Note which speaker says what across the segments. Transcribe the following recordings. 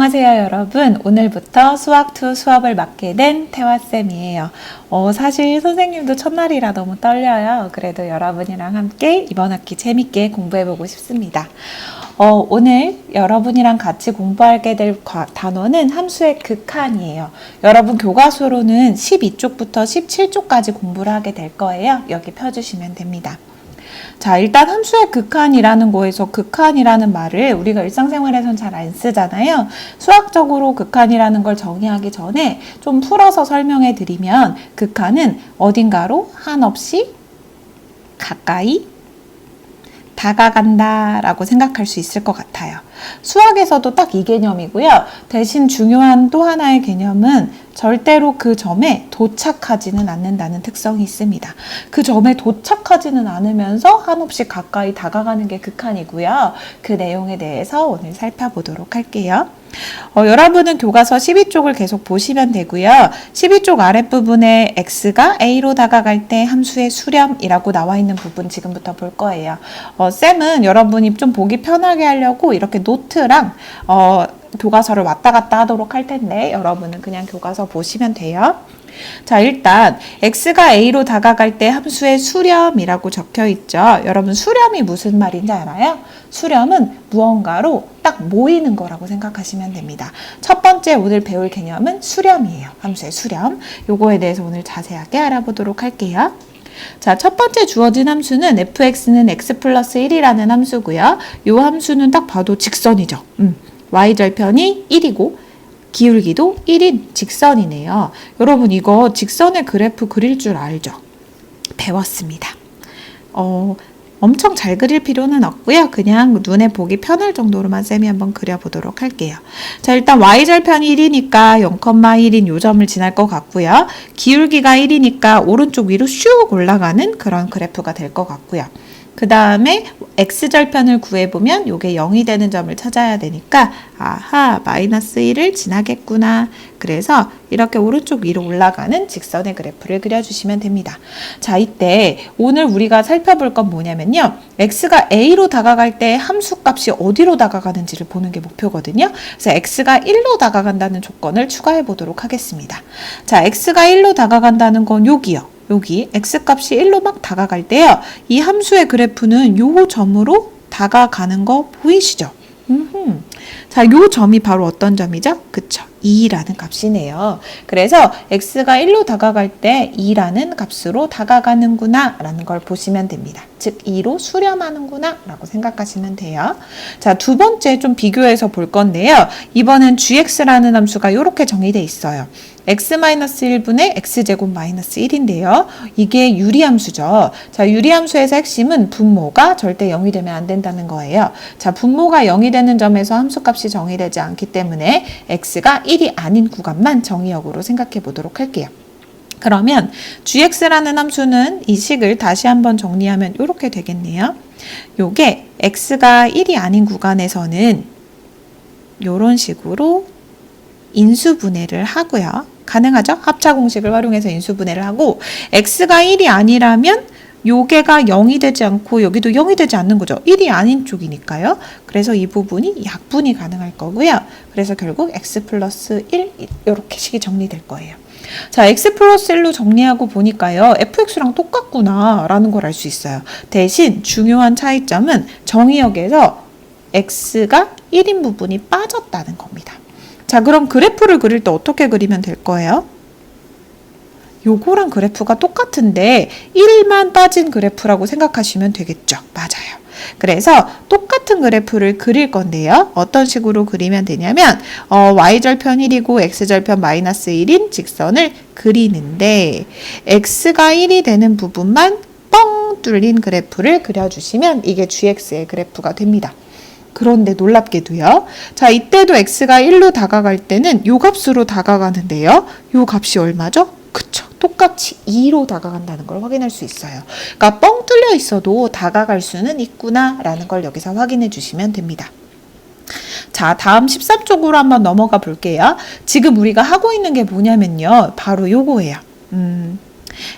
Speaker 1: 안녕하세요 여러분. 오늘부터 수학2 수업을 맡게 된 태화쌤이에요. 사실 선생님도 첫날이라 너무 떨려요. 그래도 여러분이랑 함께 이번 학기 재밌게 공부해보고 싶습니다. 오늘 여러분이랑 같이 공부하게 될 단원은 함수의 극한이에요. 여러분 교과서로는 12쪽부터 17쪽까지 공부를 하게 될 거예요. 여기 펴주시면 됩니다. 자, 일단 함수의 극한이라는 거에서 극한이라는 말을 우리가 일상생활에선 잘 안 쓰잖아요. 수학적으로 극한이라는 걸 정의하기 전에 좀 풀어서 설명해 드리면 극한은 어딘가로 한없이 가까이 다가간다 라고 생각할 수 있을 것 같아요. 수학에서도 딱 이 개념이고요. 대신 중요한 또 하나의 개념은 절대로 그 점에 도착하지는 않는다는 특성이 있습니다. 그 점에 도착하지는 않으면서 한없이 가까이 다가가는 게 극한이고요. 그 내용에 대해서 오늘 살펴보도록 할게요. 여러분은 교과서 12쪽을 계속 보시면 되고요. 12쪽 아랫부분에 x가 a로 다가갈 때 함수의 수렴이라고 나와 있는 부분 지금부터 볼 거예요. 쌤은 여러분이 좀 보기 편하게 하려고 이렇게 노트랑 교과서를 왔다 갔다 하도록 할 텐데 여러분은 그냥 교과서 보시면 돼요. 자, 일단 x가 a로 다가갈 때 함수의 수렴이라고 적혀 있죠. 여러분 수렴이 무슨 말인지 알아요? 수렴은 무언가로 딱 모이는 거라고 생각하시면 됩니다. 첫 번째 오늘 배울 개념은 수렴이에요. 함수의 수렴. 요거에 대해서 오늘 자세하게 알아보도록 할게요. 자, 첫 번째 주어진 함수는 fx는 x 플러스 1이라는 함수고요. 요 함수는 딱 봐도 직선이죠. y절편이 1이고 기울기도 1인 직선이네요. 여러분 이거 직선의 그래프 그릴 줄 알죠? 배웠습니다. 엄청 잘 그릴 필요는 없고요. 그냥 눈에 보기 편할 정도로만 쌤이 한번 그려보도록 할게요. 자, 일단 y절편이 1이니까 0,1인 요 점을 지날 것 같고요. 기울기가 1이니까 오른쪽 위로 슉 올라가는 그런 그래프가 될 것 같고요. 그 다음에 x절편을 구해보면 요게 0이 되는 점을 찾아야 되니까 아하, 마이너스 1을 지나겠구나. 그래서 이렇게 오른쪽 위로 올라가는 직선의 그래프를 그려주시면 됩니다. 자, 이때 오늘 우리가 살펴볼 건 뭐냐면요. x가 a로 다가갈 때 함수값이 어디로 다가가는지를 보는 게 목표거든요. 그래서 x가 1로 다가간다는 조건을 추가해 보도록 하겠습니다. 자, x가 1로 다가간다는 건 여기요. 여기 x값이 1로 막 다가갈 때요. 이 함수의 그래프는 요 점으로 다가가는 거 보이시죠? 자, 요 점이 바로 어떤 점이죠? 그쵸? 2라는 값이네요. 그래서 x가 1로 다가갈 때 2라는 값으로 다가가는구나 라는 걸 보시면 됩니다. 즉 2로 수렴하는구나 라고 생각하시면 돼요. 자, 두 번째 좀 비교해서 볼 건데요. 이번엔 gx라는 함수가 이렇게 정의되어 있어요. x-1분의 x제곱 마이너스 1인데요. 이게 유리함수죠. 자, 유리함수에서 핵심은 분모가 절대 0이 되면 안 된다는 거예요. 자, 분모가 0이 되는 점에서 함수값이 정의되지 않기 때문에 x가 1이 아닌 구간만 정의역으로 생각해 보도록 할게요. 그러면 gx라는 함수는 이 식을 다시 한번 정리하면 이렇게 되겠네요. 요게 x가 1이 아닌 구간에서는 이런 식으로 인수분해를 하고요. 가능하죠? 합차 공식을 활용해서 인수분해를 하고 x가 1이 아니라면 요게가 0이 되지 않고 여기도 0이 되지 않는 거죠. 1이 아닌 쪽이니까요. 그래서 이 부분이 약분이 가능할 거고요. 그래서 결국 x 플러스 1 이렇게 식이 정리될 거예요. 자, x 플러스 1로 정리하고 보니까요. fx랑 똑같구나 라는 걸 알 수 있어요. 대신 중요한 차이점은 정의역에서 x가 1인 부분이 빠졌다는 겁니다. 자, 그럼 그래프를 그릴 때 어떻게 그리면 될 거예요? 요거랑 그래프가 똑같은데 1만 빠진 그래프라고 생각하시면 되겠죠. 맞아요. 그래서 똑같은 그래프를 그릴 건데요. 어떤 식으로 그리면 되냐면 y절편 1이고 x절편 마이너스 1인 직선을 그리는데 x가 1이 되는 부분만 뻥 뚫린 그래프를 그려주시면 이게 gx의 그래프가 됩니다. 그런데 놀랍게도요. 자, 이때도 x가 1로 다가갈 때는 요 값으로 다가가는데요. 요 값이 얼마죠? 그쵸. 똑같이 2로 다가간다는 걸 확인할 수 있어요. 그러니까 뻥 뚫려 있어도 다가갈 수는 있구나 라는 걸 여기서 확인해 주시면 됩니다. 자, 다음 13쪽으로 한번 넘어가 볼게요. 지금 우리가 하고 있는 게 뭐냐면요. 바로 요거예요.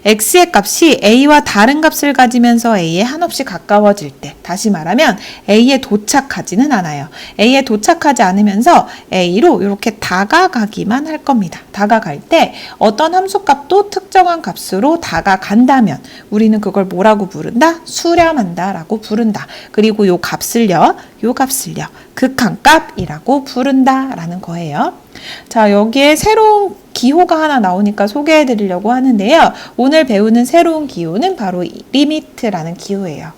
Speaker 1: x의 값이 a와 다른 값을 가지면서 a에 한없이 가까워질 때, 다시 말하면 a에 도착하지는 않아요. a에 도착하지 않으면서 a로 이렇게 다가가기만 할 겁니다. 다가갈 때 어떤 함수값도 특정한 값으로 다가간다면 우리는 그걸 뭐라고 부른다? 수렴한다 라고 부른다. 그리고 요 값을요 극한값이라고 부른다 라는 거예요. 자, 여기에 새로운 기호가 하나 나오니까 소개해 드리려고 하는데요. 오늘 배우는 새로운 기호는 바로 리미트라는 기호예요.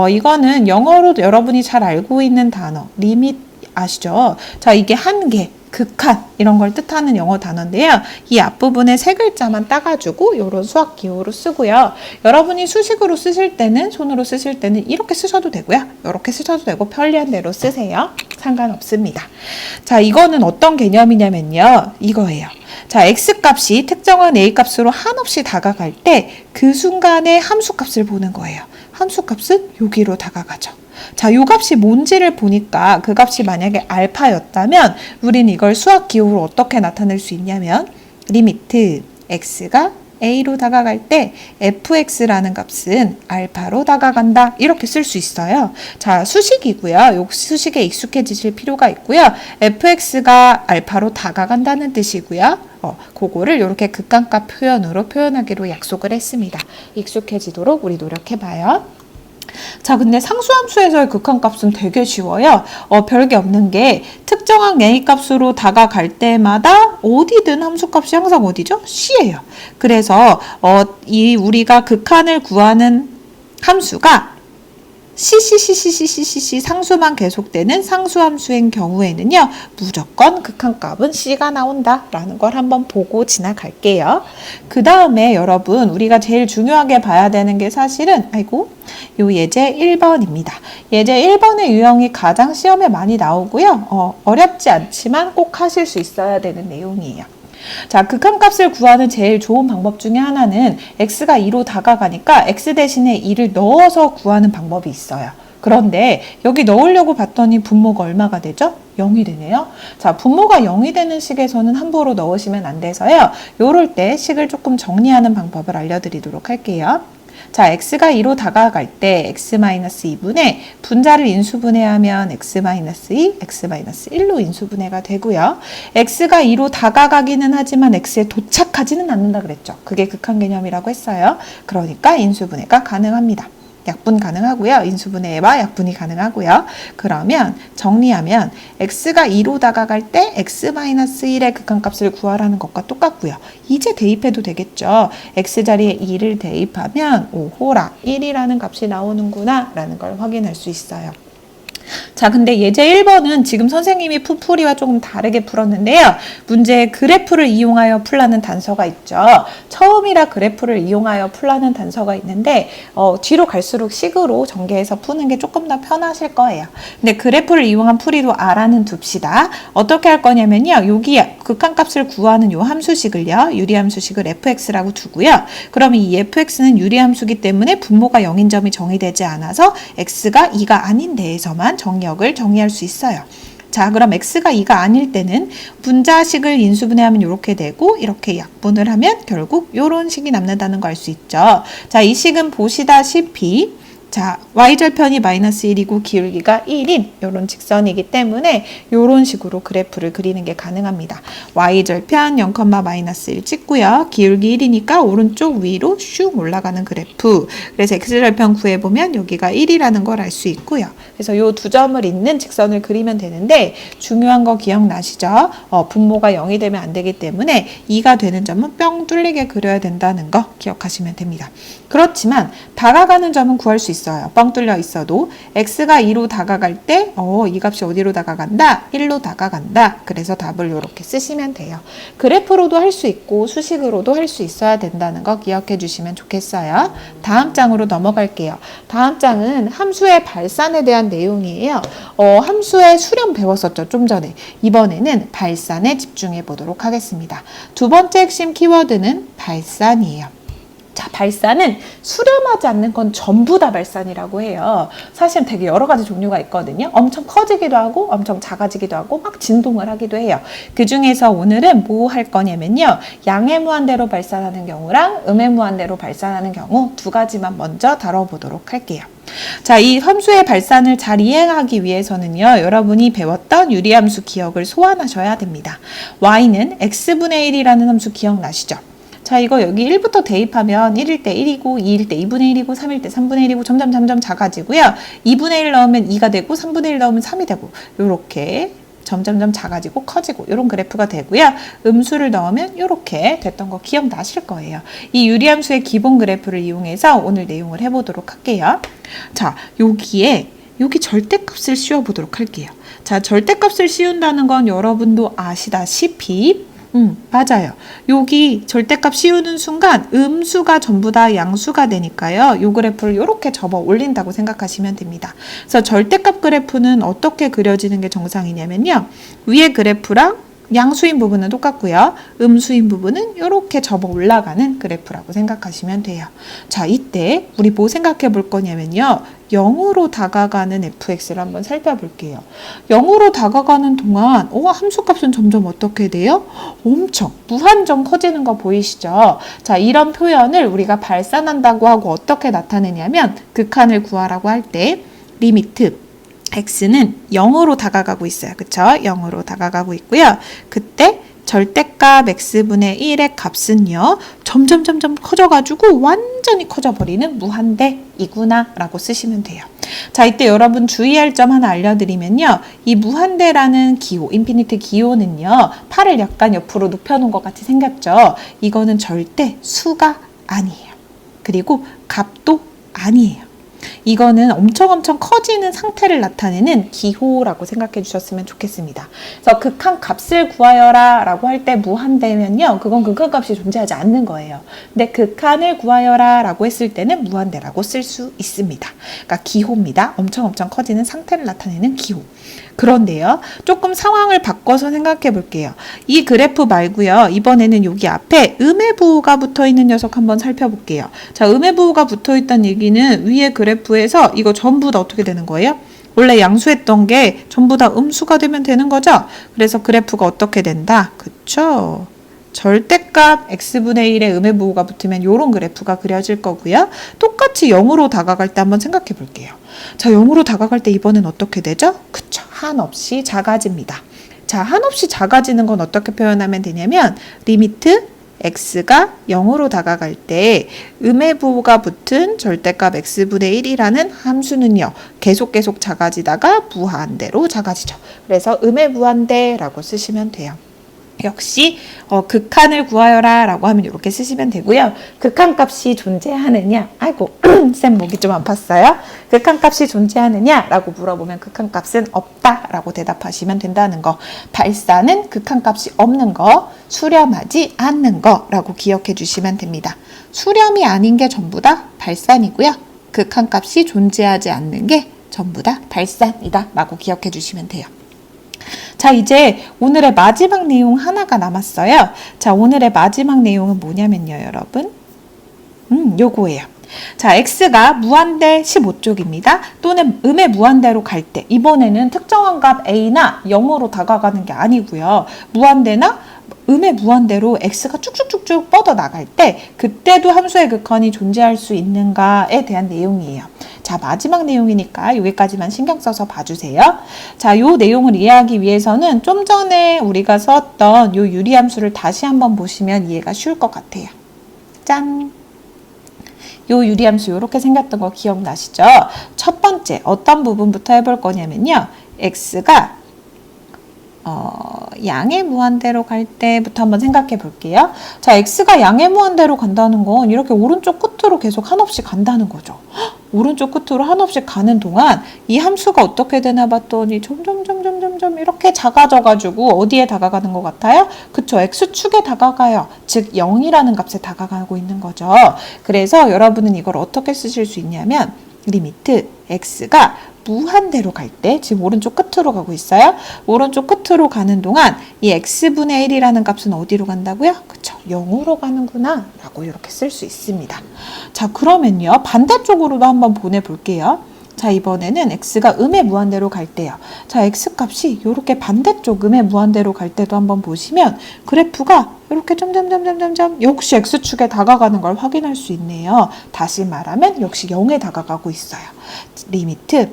Speaker 1: 이거는 영어로 여러분이 잘 알고 있는 단어, 리밋 아시죠? 자, 이게 한계, 극한 이런 걸 뜻하는 영어 단어인데요. 이 앞부분에 세 글자만 따가지고 이런 수학 기호로 쓰고요. 여러분이 수식으로 쓰실 때는, 손으로 쓰실 때는 이렇게 쓰셔도 되고요. 이렇게 쓰셔도 되고 편리한 대로 쓰세요. 상관없습니다. 자, 이거는 어떤 개념이냐면요. 이거예요. 자, x값이 특정한 a값으로 한없이 다가갈 때 그 순간에 함수값을 보는 거예요. 함수값은 여기로 다가가죠. 자, 요 값이 뭔지를 보니까 그 값이 만약에 알파였다면 우린 이걸 수학 기호로 어떻게 나타낼 수 있냐면 리미트 x가 a로 다가갈 때 fx라는 값은 알파로 다가간다. 이렇게 쓸 수 있어요. 자, 수식이고요. 요 수식에 익숙해지실 필요가 있고요. fx가 알파로 다가간다는 뜻이고요. 그거를 이렇게 극한값 표현으로 표현하기로 약속을 했습니다. 익숙해지도록 우리 노력해봐요. 자, 근데 상수함수에서의 극한값은 되게 쉬워요. 별게 없는 게 특정한 a값으로 다가갈 때마다 어디든 함수값이 항상 어디죠? c예요. 그래서 우리가 극한을 구하는 함수가 CCCCCCC 상수만 계속되는 상수함수인 경우에는요, 무조건 극한값은 C가 나온다라는 걸 한번 보고 지나갈게요. 그 다음에 여러분, 우리가 제일 중요하게 봐야 되는 게 사실은, 요 예제 1번입니다. 예제 1번의 유형이 가장 시험에 많이 나오고요. 어렵지 않지만 꼭 하실 수 있어야 되는 내용이에요. 자, 극한값을 구하는 제일 좋은 방법 중에 하나는 x가 2로 다가가니까 x 대신에 2를 넣어서 구하는 방법이 있어요. 그런데 여기 넣으려고 봤더니 분모가 얼마가 되죠? 0이 되네요. 자, 분모가 0이 되는 식에서는 함부로 넣으시면 안 돼서요. 요럴 때 식을 조금 정리하는 방법을 알려드리도록 할게요. 자, x가 2로 다가갈 때 x-2분의 분자를 인수분해하면 x-2, x-1로 인수분해가 되고요. x가 2로 다가가기는 하지만 x에 도착하지는 않는다 그랬죠. 그게 극한 개념이라고 했어요. 그러니까 인수분해가 가능합니다. 약분 가능하고요. 인수분해와 약분이 가능하고요. 그러면 정리하면 x가 2로 다가갈 때 x-1의 극한값을 구하라는 것과 똑같고요. 이제 대입해도 되겠죠. x 자리에 2를 대입하면 오호라 1이라는 값이 나오는구나 라는 걸 확인할 수 있어요. 자, 근데 예제 1번은 지금 선생님이 푼풀이와 조금 다르게 풀었는데요. 문제에 그래프를 이용하여 풀라는 단서가 있죠. 처음이라 그래프를 이용하여 풀라는 단서가 있는데 뒤로 갈수록 식으로 전개해서 푸는 게 조금 더 편하실 거예요. 근데 그래프를 이용한 풀이도 알아는 둡시다. 어떻게 할 거냐면요. 여기 극한값을 구하는 요 함수식을요. 유리함수식을 fx라고 두고요. 그러면 이 fx는 유리함수기 때문에 분모가 0인 점이 정의되지 않아서 x가 2가 아닌 데에서만 정의역을 정의할 수 있어요. 자, 그럼 x가 2가 아닐 때는 분자식을 인수분해하면 이렇게 되고 이렇게 약분을 하면 결국 이런 식이 남는다는 걸 알 수 있죠. 자, 이 식은 보시다시피 자, y절편이 -1이고 기울기가 1인 이런 직선이기 때문에 이런 식으로 그래프를 그리는 게 가능합니다. y절편 0,-1 찍고요. 기울기 1이니까 오른쪽 위로 슉 올라가는 그래프. 그래서 x절편 구해보면 여기가 1이라는 걸 알 수 있고요. 그래서 이 두 점을 잇는 직선을 그리면 되는데 중요한 거 기억나시죠? 분모가 0이 되면 안 되기 때문에 2가 되는 점은 뿅 뚫리게 그려야 된다는 거 기억하시면 됩니다. 그렇지만 다가가는 점은 구할 수 있어요. 뻥 뚫려 있어도 x가 2로 다가갈 때 이 값이 어디로 다가간다? 1로 다가간다. 그래서 답을 이렇게 쓰시면 돼요. 그래프로도 할 수 있고 수식으로도 할 수 있어야 된다는 거 기억해 주시면 좋겠어요. 다음 장으로 넘어갈게요. 다음 장은 함수의 발산에 대한 내용이에요. 함수의 수렴 배웠었죠, 좀 전에. 이번에는 발산에 집중해 보도록 하겠습니다. 두 번째 핵심 키워드는 발산이에요. 자, 발산은 수렴하지 않는 건 전부 다 발산이라고 해요. 사실 되게 여러 가지 종류가 있거든요. 엄청 커지기도 하고 엄청 작아지기도 하고 막 진동을 하기도 해요. 그 중에서 오늘은 뭐 할 거냐면요. 양의 무한대로 발산하는 경우랑 음의 무한대로 발산하는 경우 두 가지만 먼저 다뤄보도록 할게요. 자, 이 함수의 발산을 잘 이해하기 위해서는요, 여러분이 배웠던 유리함수 기억을 소환하셔야 됩니다. y는 x분의 1이라는 함수 기억나시죠? 자, 이거 여기 1부터 대입하면 1일 때 1이고 2일 때 2분의 1이고 3일 때 3분의 1이고 점점 작아지고요. 2분의 1 넣으면 2가 되고 3분의 1 넣으면 3이 되고 요렇게 점점 작아지고 커지고 이런 그래프가 되고요. 음수를 넣으면 이렇게 됐던 거 기억나실 거예요. 이 유리함수의 기본 그래프를 이용해서 오늘 내용을 해보도록 할게요. 자, 여기 절대값을 씌워보도록 할게요. 자, 절대값을 씌운다는 건 여러분도 아시다시피 맞아요. 여기 절대값 씌우는 순간 음수가 전부 다 양수가 되니까요. 요 그래프를 이렇게 접어 올린다고 생각하시면 됩니다. 그래서 절대값 그래프는 어떻게 그려지는 게 정상이냐면요. 위에 그래프랑 양수인 부분은 똑같고요. 음수인 부분은 이렇게 접어 올라가는 그래프라고 생각하시면 돼요. 자, 이때 우리 뭐 생각해 볼 거냐면요. 0으로 다가가는 fx를 한번 살펴볼게요. 0으로 다가가는 동안 함수값은 점점 어떻게 돼요? 엄청 무한정 커지는 거 보이시죠? 자, 이런 표현을 우리가 발산한다고 하고 어떻게 나타내냐면 극한을 구하라고 할 때 리미트 x는 0으로 다가가고 있어요. 그쵸? 0으로 다가가고 있고요. 그때 절대값 x분의 1의 값은요. 점점 커져가지고 완전히 커져버리는 무한대이구나 라고 쓰시면 돼요. 자, 이때 여러분 주의할 점 하나 알려드리면요. 이 무한대라는 기호, 인피니트 기호는요. 팔을 약간 옆으로 눕혀놓은 것 같이 생겼죠. 이거는 절대 수가 아니에요. 그리고 값도 아니에요. 이거는 엄청 커지는 상태를 나타내는 기호라고 생각해 주셨으면 좋겠습니다. 그래서 극한 값을 구하여라 라고 할 때 무한대면요. 그건 극한 값이 존재하지 않는 거예요. 근데 극한을 구하여라 라고 했을 때는 무한대라고 쓸 수 있습니다. 그러니까 기호입니다. 엄청 커지는 상태를 나타내는 기호. 그런데요. 조금 상황을 바꿔서 생각해 볼게요. 이 그래프 말고요. 이번에는 여기 앞에 음의 부호가 붙어 있는 녀석 한번 살펴볼게요. 자, 음의 부호가 붙어 있다는 얘기는 위에 그래프에서 이거 전부 다 어떻게 되는 거예요? 원래 양수했던 게 전부 다 음수가 되면 되는 거죠? 그래서 그래프가 어떻게 된다? 그쵸? 절대값 x분의 1의 음의 부호가 붙으면 이런 그래프가 그려질 거고요. 똑같이 0으로 다가갈 때 한번 생각해 볼게요. 자, 0으로 다가갈 때 이번엔 어떻게 되죠? 그쵸? 한없이 작아집니다. 자, 한없이 작아지는 건 어떻게 표현하면 되냐면 리미트 x가 0으로 다가갈 때 음의 부호가 붙은 절대값 x분의 1이라는 함수는요. 계속 작아지다가 무한대로 작아지죠. 그래서 음의 무한대라고 쓰시면 돼요. 역시 극한을 구하여라 라고 하면 이렇게 쓰시면 되고요. 극한값이 존재하느냐, 아이고 쌤 목이 좀 아팠어요. 극한값이 존재하느냐 라고 물어보면 극한값은 없다 라고 대답하시면 된다는 거. 발산은 극한값이 없는 거, 수렴하지 않는 거 라고 기억해 주시면 됩니다. 수렴이 아닌 게 전부 다 발산이고요. 극한값이 존재하지 않는 게 전부 다 발산이다 라고 기억해 주시면 돼요. 자, 이제 오늘의 마지막 내용 하나가 남았어요. 자, 오늘의 마지막 내용은 뭐냐면요, 여러분. 요거예요. 자, x가 무한대 15쪽입니다. 또는 음의 무한대로 갈 때, 이번에는 특정한 값 a나 0으로 다가가는 게 아니고요. 무한대나 음의 무한대로 x가 쭉쭉 뻗어 나갈 때, 그때도 함수의 극한이 존재할 수 있는가에 대한 내용이에요. 자, 마지막 내용이니까 여기까지만 신경 써서 봐주세요. 자, 요 내용을 이해하기 위해서는 좀 전에 우리가 썼던 요 유리함수를 다시 한번 보시면 이해가 쉬울 것 같아요. 짠! 요 유리함수 이렇게 생겼던 거 기억나시죠? 첫 번째 어떤 부분부터 해볼 거냐면요. x가 양의 무한대로 갈 때부터 한번 생각해 볼게요. 자, x가 양의 무한대로 간다는 건 이렇게 오른쪽 끝으로 계속 한없이 간다는 거죠. 오른쪽 끝으로 한없이 가는 동안 이 함수가 어떻게 되나 봤더니 점점 이렇게 작아져가지고 어디에 다가가는 것 같아요? 그쵸, x축에 다가가요. 즉 0이라는 값에 다가가고 있는 거죠. 그래서 여러분은 이걸 어떻게 쓰실 수 있냐면 리미트 x가 무한대로 갈 때, 지금 오른쪽 끝으로 가고 있어요. 오른쪽 끝으로 가는 동안 이 x분의 1이라는 값은 어디로 간다고요? 그쵸, 0으로 가는구나 라고 이렇게 쓸 수 있습니다. 자, 그러면요 반대쪽으로도 한번 보내볼게요. 자, 이번에는 x가 음의 무한대로 갈 때요. 자, x값이 이렇게 반대쪽 음의 무한대로 갈 때도 한번 보시면 그래프가 이렇게 점점점점점점 역시 x축에 다가가는 걸 확인할 수 있네요. 다시 말하면 역시 0에 다가가고 있어요. 리미트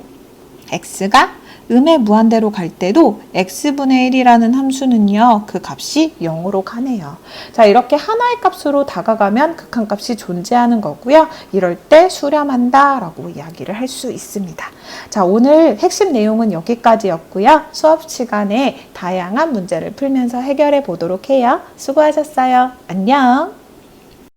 Speaker 1: x가 음의 무한대로 갈 때도 x분의 1이라는 함수는요, 그 값이 0으로 가네요. 자, 이렇게 하나의 값으로 다가가면 극한값이 존재하는 거고요. 이럴 때 수렴한다 라고 이야기를 할 수 있습니다. 자, 오늘 핵심 내용은 여기까지였고요. 수업 시간에 다양한 문제를 풀면서 해결해 보도록 해요. 수고하셨어요. 안녕.